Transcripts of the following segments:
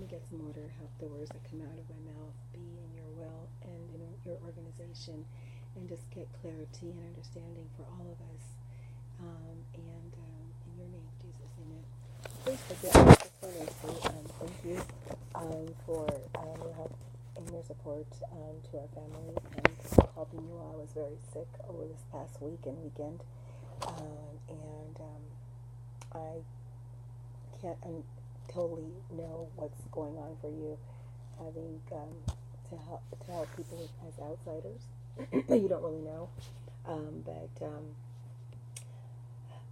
get some order. Help the words that come out of my mouth be in your will and in your organization, and just get clarity and understanding for all of us. And in your name, Jesus, amen. Please forget, I just want to say thank you for your help and your support to our family and helping you all. I was very sick over this past week and weekend, and I can't totally know what's going on for you, having to help people as outsiders. You don't really know, but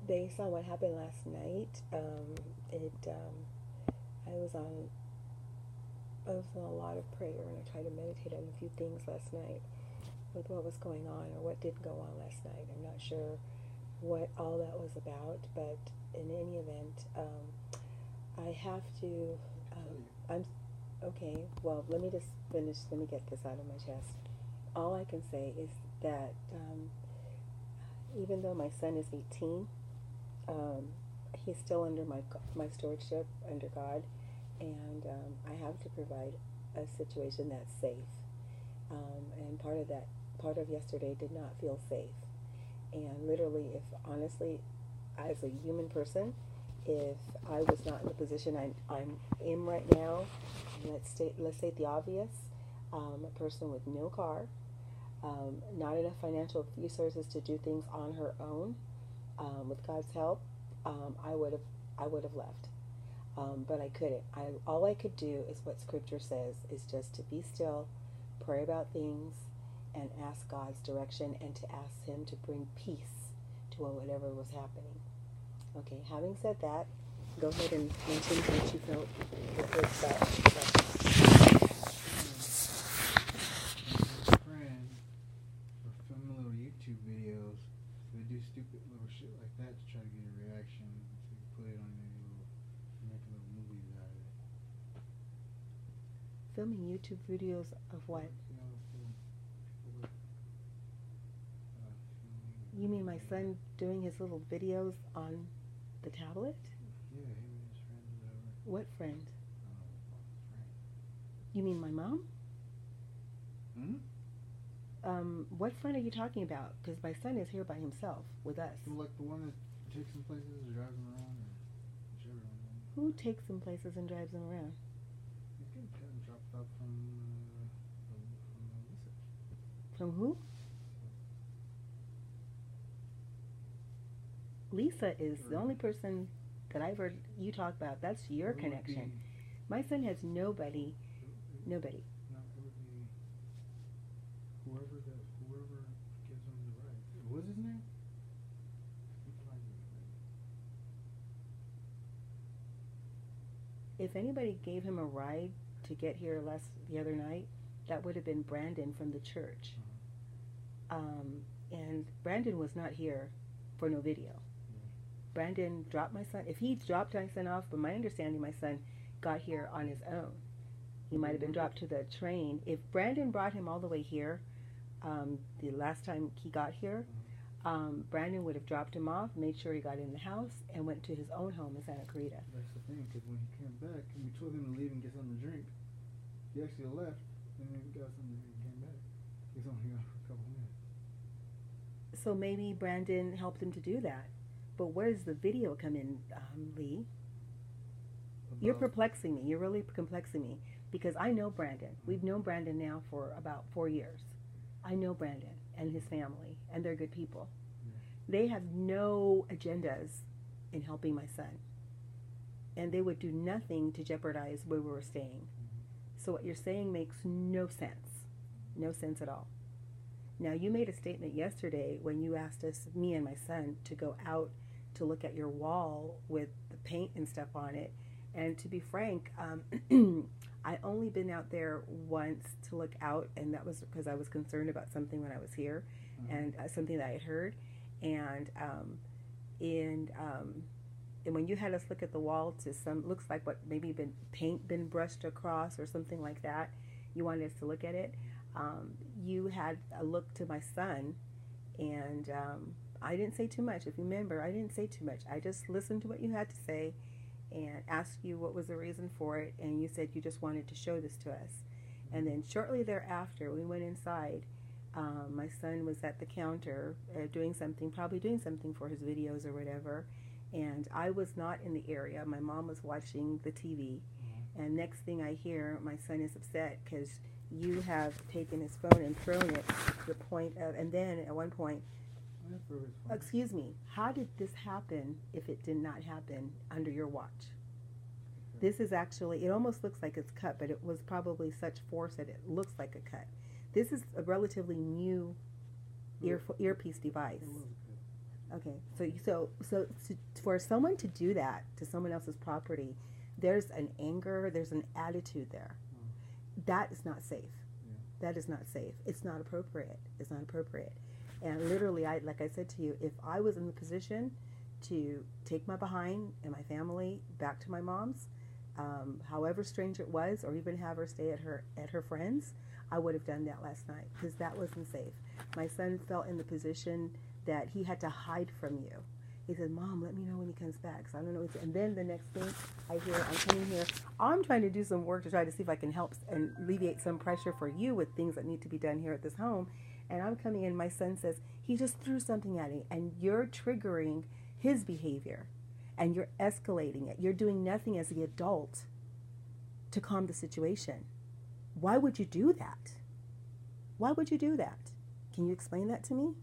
based on what happened last night, I was on a lot of prayer, and I tried to meditate on a few things last night with what was going on or what did go on last night. I'm not sure what all that was about, but in any event, I have to. I'm okay. Well, let me just finish. Let me get this out of my chest. All I can say is that even though my son is 18, he's still under my stewardship under God, and I have to provide a situation that's safe. And part of yesterday did not feel safe. And literally, if honestly, as a human person, if I was not in the position I'm in right now, let's state the obvious, a person with no car, not enough financial resources to do things on her own, with God's help, I would have left. But I couldn't. All I could do is what Scripture says, is just to be still, pray about things, and ask God's direction, and to ask Him to bring peace to whatever was happening. Okay, having said that, go ahead and mention what you felt about. Friend for filming little YouTube videos. They do stupid little shit like that to try to get a reaction, so you put it on your make little movies out of it. Filming YouTube videos of what? You mean my son doing his little videos on the tablet? Yeah, him and his friends or whatever. What friend? Friend. You mean my mom? What friend are you talking about? Because my son is here by himself with us. So like the one that takes him places and drives him around, or whichever one. Who takes him places and drives him around? He's getting dropped off from Lisa. From who? Lisa is the only person that I've heard you talk about. That's your connection. My son has nobody. Nobody. No, it would be whoever gives him the ride. What's his name? If anybody gave him a ride to get here the other night, that would have been Brandon from the church. And Brandon was not here for no video. Brandon dropped my son. If he dropped my son off, but my understanding, my son got here on his own. He might have been dropped to the train. If Brandon brought him all the way here, the last time he got here, Brandon would have dropped him off, made sure he got in the house, and went to his own home in Santa Clarita. That's the thing, because when he came back, and we told him to leave and get something to drink, he actually left, and then he got something and came back. He was only gone for a couple minutes. So maybe Brandon helped him to do that. But where does the video come in, Lee? You're perplexing me. You're really complexing me. Because I know Brandon. We've known Brandon now for about 4 years. I know Brandon and his family, and they're good people. They have no agendas in helping my son. And they would do nothing to jeopardize where we were staying. So what you're saying makes no sense. No sense at all. Now, you made a statement yesterday when you asked us, me and my son, to go out to look at your wall with the paint and stuff on it. And to be frank, I only been out there once to look out, and that was because I was concerned about something when I was here, and something that I had heard. And when you had us look at the wall to looks like what maybe paint been brushed across or something like that, you wanted us to look at it. You had a look to my son, and I didn't say too much. If you remember, I didn't say too much. I just listened to what you had to say, and asked you what was the reason for it, and you said you just wanted to show this to us. And then shortly thereafter, we went inside. My son was at the counter doing something, probably doing something for his videos or whatever, and I was not in the area. My mom was watching the TV, and next thing I hear, my son is upset because you have taken his phone and thrown it to the point of, and then at one point, excuse me, how did this happen if it did not happen under your watch? This is actually, it almost looks like it's cut, but it was probably such force that it looks like a cut. This is a relatively new earpiece device. Okay, so for someone to do that to someone else's property, there's an anger, there's an attitude there. That is not safe. That is not safe. It's not appropriate. It's not appropriate. And literally, like I said to you, if I was in the position to take my behind and my family back to my mom's, however strange it was, or even have her stay at her friend's, I would have done that last night because that wasn't safe. My son felt in the position that he had to hide from you. He said, "Mom, let me know when he comes back, 'cause I don't know what's." And then the next thing I hear, I'm coming here. I'm trying to do some work to try to see if I can help and alleviate some pressure for you with things that need to be done here at this home. And I'm coming in. My son says he just threw something at me, and you're triggering his behavior, and you're escalating it. You're doing nothing as the adult to calm the situation. Why would you do that? Why would you do that? Can you explain that to me?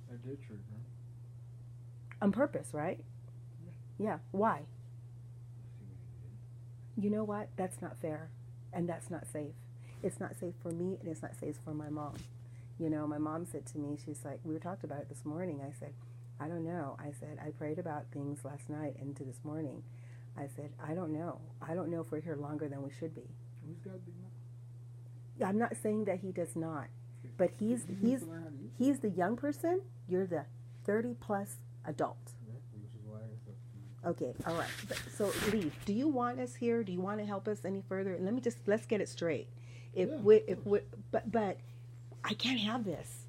I did trigger him. On purpose, right? Yeah. Why? You know what? That's not fair, and that's not safe. It's not safe for me, and it's not safe for my mom. You know, my mom said to me, she's like, we were talked about it this morning. I said, I don't know. I said, I prayed about things last night into this morning. I said, I don't know. I don't know if we're here longer than we should be. Who's got big mouth? I'm not saying that he does not, but he's the young person. You're the 30-plus adult. Exactly, which is why I thought. Okay, all right. So, Lee, do you want us here? Do you want to help us any further? Let's get it straight. But I can't have this.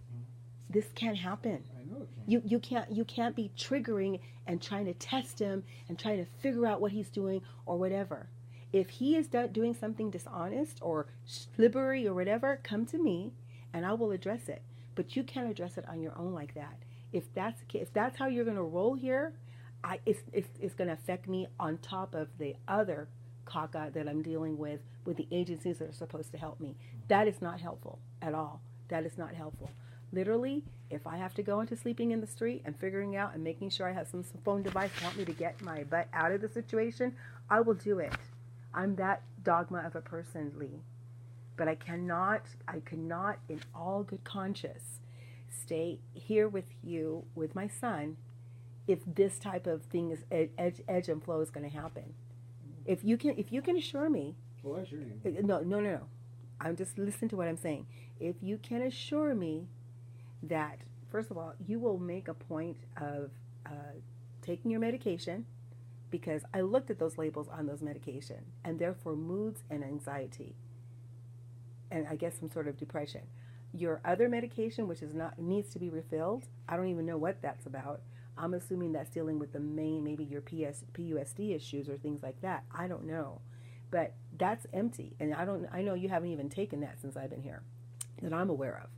This can't happen. I know it can't. You can't be triggering and trying to test him and trying to figure out what he's doing or whatever. If he is doing something dishonest or slippery or whatever, come to me and I will address it. But you can't address it on your own like that. If that's how you're going to roll here, it's going to affect me on top of the other caca that I'm dealing with the agencies that are supposed to help me. That is not helpful at all. That is not helpful. Literally, if I have to go into sleeping in the street and figuring out and making sure I have some phone device to help me to get my butt out of the situation, I will do it. I'm that dogma of a person, Lee. But I cannot, in all good conscience, stay here with you, with my son, if this type of thing is edge and flow is going to happen. If you can assure me. Well, I assure you. No. I'm just listen to what I'm saying. If you can assure me that, first of all, you will make a point of taking your medication, because I looked at those labels on those medication, and they're for moods and anxiety, and I guess some sort of depression. Your other medication, which needs to be refilled, I don't even know what that's about. I'm assuming that's dealing with the main, maybe your PUSD issues or things like that. I don't know, but that's empty, and I know you haven't even taken that since I've been here, that I'm aware of.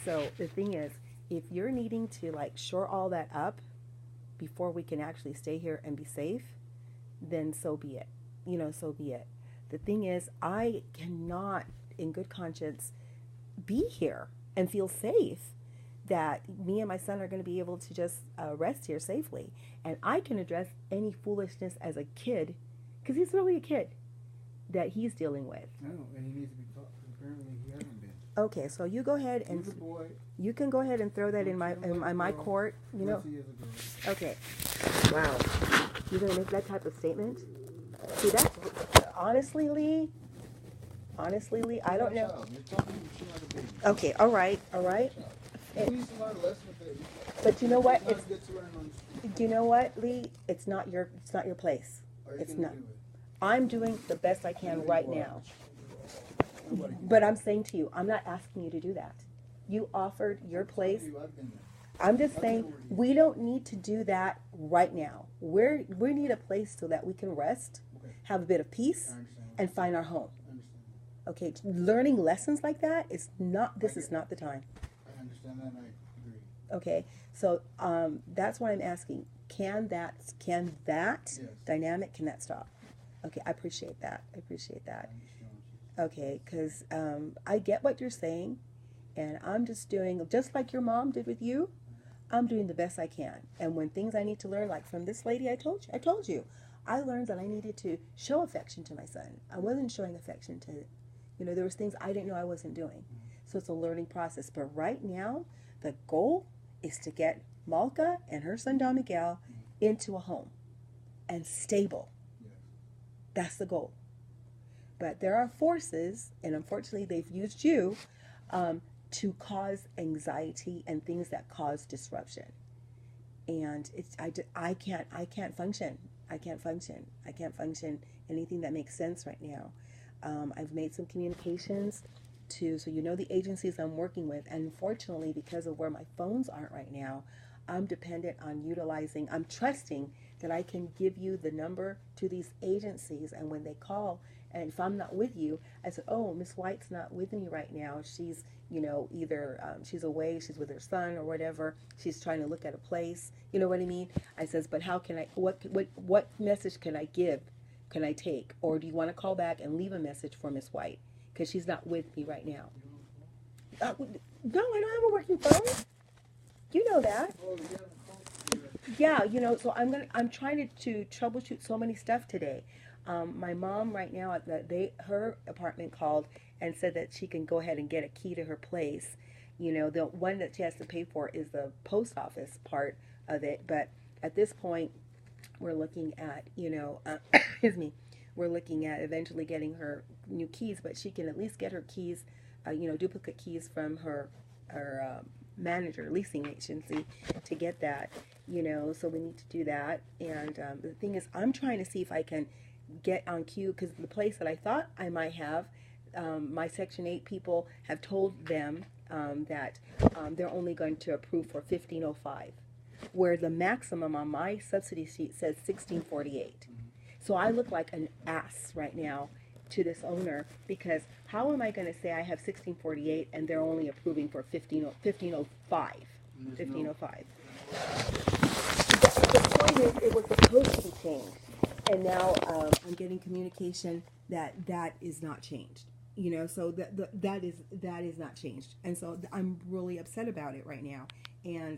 So the thing is, if you're needing to shore all that up before we can actually stay here and be safe, then so be it. So be it. The thing is, I cannot, in good conscience, be here and feel safe that me and my son are going to be able to just rest here safely. And I can address any foolishness as a kid, because he's really a kid, that he's dealing with. No, and he needs to be taught. Apparently he hasn't been. Okay, so you go ahead and He's a boy. You can go ahead and throw that in my court. Okay. Wow. You're gonna make that type of statement? See, that's honestly, Lee. I don't know. Okay. All right. But you know what? You know what, Lee? It's not your place. It's not. I'm doing the best I can right now. But I'm saying to you, I'm not asking you to do that. You offered your place. I'm just saying we don't need to do that right now. We need a place so that we can rest, Okay. have a bit of peace, I understand. and find our home. I understand Okay, learning lessons like that is not. This I is get- not the time. I understand that and I agree. Okay, so that's why I'm asking. Can that Yes. dynamic can that stop? Okay, I appreciate that. I appreciate I that. understand what Okay, because I get what you're saying, and I'm just doing just like your mom did with you. I'm doing the best I can, and when things I need to learn, like from this lady, I told you, I learned that I needed to show affection to my son. I wasn't showing affection to, there was things I didn't know I wasn't doing. So it's a learning process. But right now, the goal is to get Malka and her son Don Miguel into a home and stable. Yes. That's the goal. But there are forces, and unfortunately, they've used you to cause anxiety and things that cause disruption. And I can't function. I can't function anything that makes sense right now. I've made some communications so the agencies I'm working with, and unfortunately, because of where my phones aren't right now, I'm dependent on I'm trusting that I can give you the number to these agencies, and when they call, and if I'm not with you, I said, oh, Miss White's not with me right now. She's, either she's away, she's with her son or whatever. She's trying to look at a place. You know what I mean? I says, but how can what message can I give? Can I take? Or do you want to call back and leave a message for Miss White? Because she's not with me right now. No, I don't have a working phone. You know that. Oh, Yeah, so I'm trying to troubleshoot so many stuff today. My mom right now her apartment called and said that she can go ahead and get a key to her place. The one that she has to pay for is the post office part of it, but at this point we're looking at, excuse me, we're looking at eventually getting her new keys, but she can at least get her keys, duplicate keys from her manager, leasing agency, to get that, so we need to do that. And the thing is, I'm trying to see if I can get on queue, because the place that I thought I might have, my Section 8 people have told them that they're only going to approve for 1505, where the maximum on my subsidy sheet says 1648. So I look like an ass right now to this owner, because how am I going to say I have 1648 and they're only approving for 1505? 1505. The point is, it was supposed to be changed, and now I'm getting communication that is not changed. So that is not changed, and so I'm really upset about it right now. And